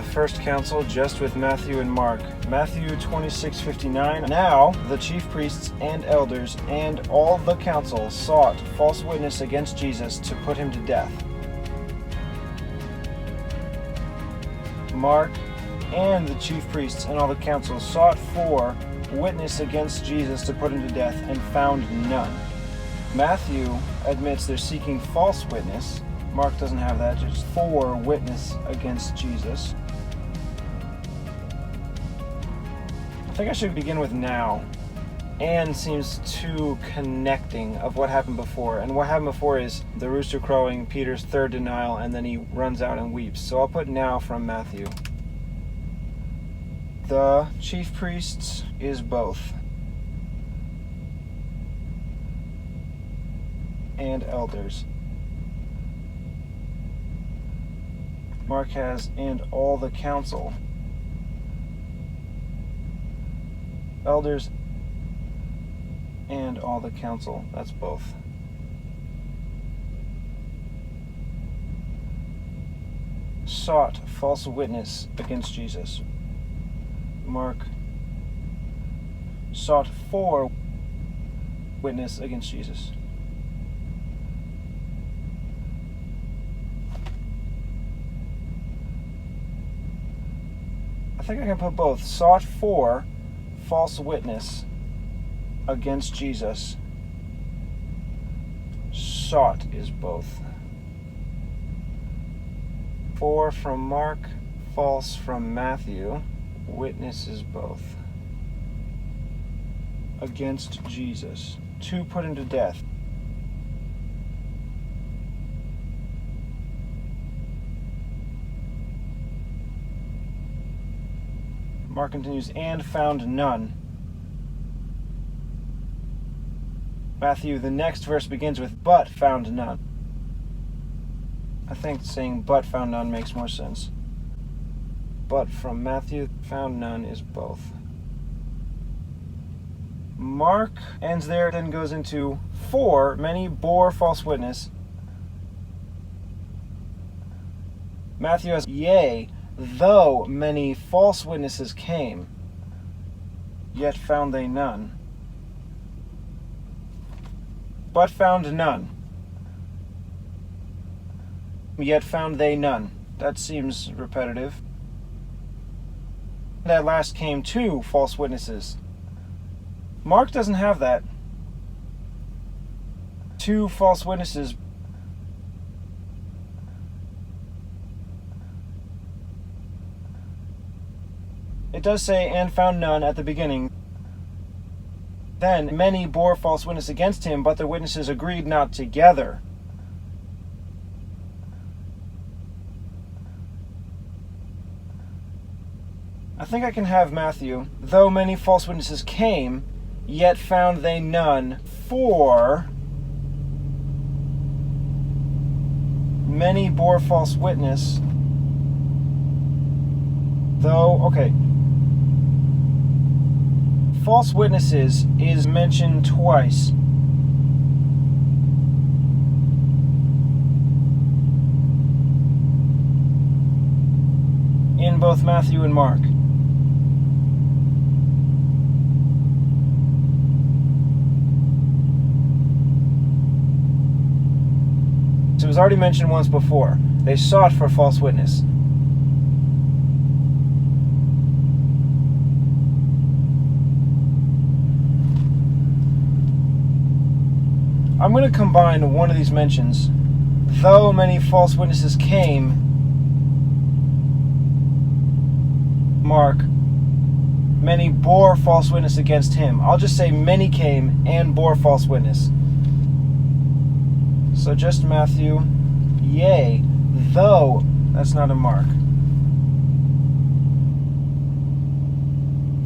first council just with Matthew and Mark. Matthew 26:59. Now the chief priests and elders and all the council sought false witness against Jesus to put him to death. Mark and the chief priests and all the council sought for witness against Jesus to put him to death and found none. Matthew admits they're seeking false witness. Mark doesn't have that, just for witness against Jesus. I think I should begin with now. And seems too connecting of what happened before. And what happened before is the rooster crowing, Peter's third denial, and then he runs out and weeps. So I'll put now from Matthew. The chief priests is both. And elders. Mark has and all the council. Elders and all the council. That's both. Sought false witness against Jesus. Mark sought for witness against Jesus. I think I can put both. Sought for false witness against Jesus. Sought is both. For from Mark, false from Matthew. Witness is both. Against Jesus. To put him to death. Mark continues, and found none. Matthew, the next verse begins with, but found none. I think saying but found none makes more sense. But from Matthew, found none is both. Mark ends there, then goes into, for many bore false witness. Matthew has, yea, though many false witnesses came, yet found they none. But found none. Yet found they none. That seems repetitive. At last came 2 false witnesses. Mark doesn't have that. 2 false witnesses. It does say, and found none at the beginning. Then many bore false witness against him, but their witnesses agreed not together. I think I can have Matthew. Though many false witnesses came, yet found they none. For many bore false witness. False witnesses is mentioned twice. In both Matthew and Mark. So it was already mentioned once before. They sought for false witness. I'm going to combine one of these mentions. Though many false witnesses came, Mark, many bore false witness against him. I'll just say many came and bore false witness. So just Matthew, yea, though, that's not a Mark.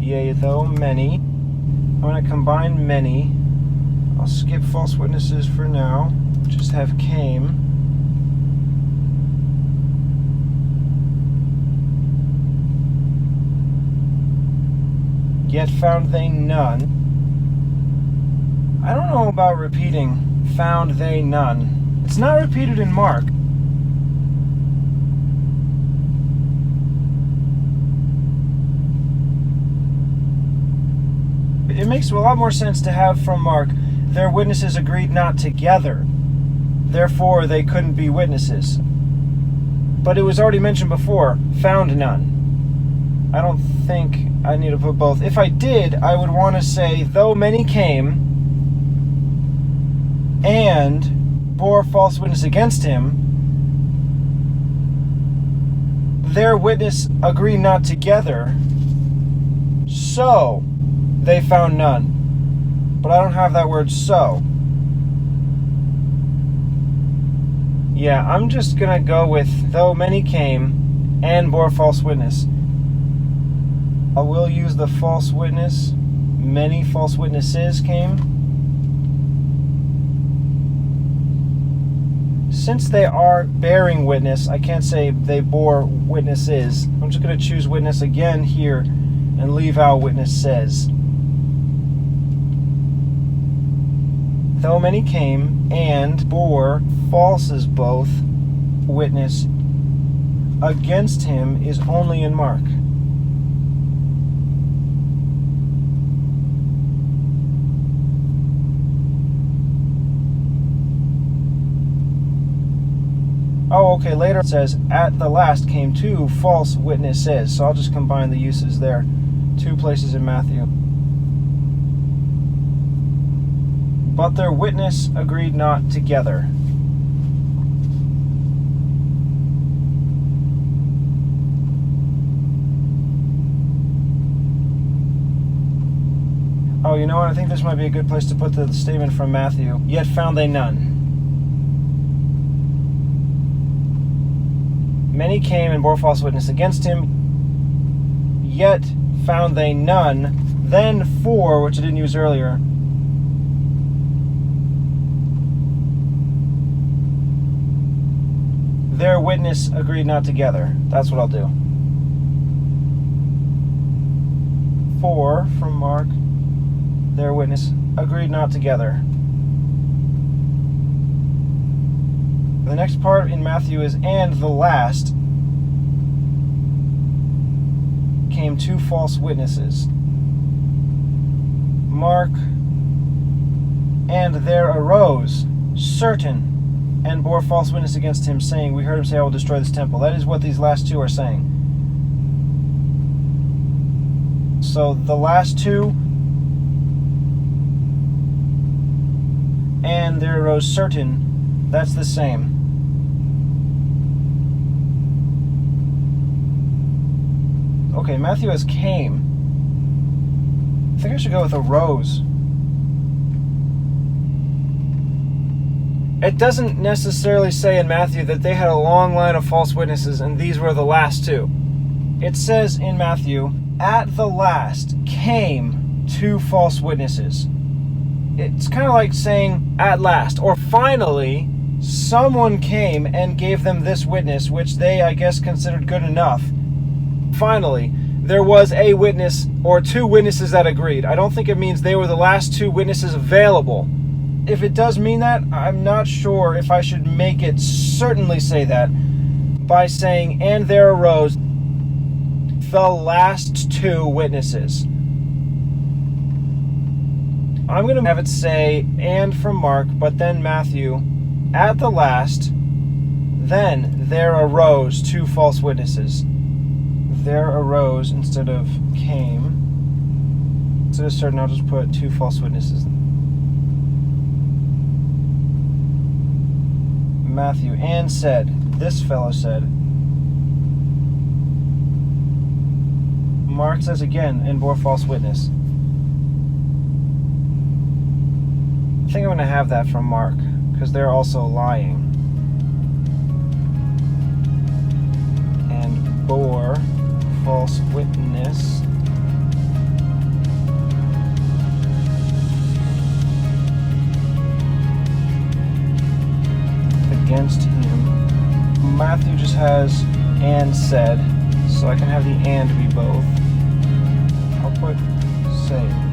Yea, though many. I'm going to combine many. I'll skip false witnesses for now. Just have came. Yet found they none. I don't know about repeating found they none. It's not repeated in Mark. it makes a lot more sense to have from Mark, their witnesses agreed not together. Therefore, they couldn't be witnesses. But it was already mentioned before, found none. I don't think I need to put both. If I did, I would want to say, though many came and bore false witness against him, their witness agreed not together, so they found none. But I don't have that word so. Yeah, I'm just going to go with, though many came and bore false witness. I will use the false witness. Many false witnesses came. Since they are bearing witness, I can't say they bore witnesses. I'm just going to choose witness again here and leave out witness says. Though many came and bore falses both, witness against him is only in Mark. Oh, okay, later it says, at the last came 2 false witnesses. So I'll just combine the uses there. 2 places in Matthew. But their witness agreed not together. Oh, you know what? I think this might be a good place to put the statement from Matthew. Yet found they none. Many came and bore false witness against him, yet found they none. Then 4, which I didn't use earlier. Their witness agreed not together. That's what I'll do. 4 from Mark. Their witness agreed not together. The next part in Matthew is, and the last came 2 false witnesses. Mark, and there arose certain and bore false witness against him, saying, we heard him say, I will destroy this temple. That is what these last 2 are saying. So the last 2, and there arose certain, that's the same. Okay, Matthew has came. I think I should go with arose. It doesn't necessarily say in Matthew that they had a long line of false witnesses and these were the last 2. It says in Matthew, at the last came 2 false witnesses. It's kind of like saying at last, or finally, someone came and gave them this witness, which they, I guess, considered good enough. Finally, there was a witness or 2 witnesses that agreed. I don't think it means they were the last 2 witnesses available. If it does mean that, I'm not sure if I should make it certainly say that by saying, and there arose the last 2 witnesses. I'm going to have it say, and from Mark, but then Matthew, at the last, then there arose 2 false witnesses. There arose instead of came. Instead of certain, I'll just put 2 false witnesses. Matthew, and said, this fellow said. Mark says again, and bore false witness. I think I'm going to have that from Mark, because they're also lying. And bore false witness against him. Matthew just has and said, so I can have the and be both. I'll put say.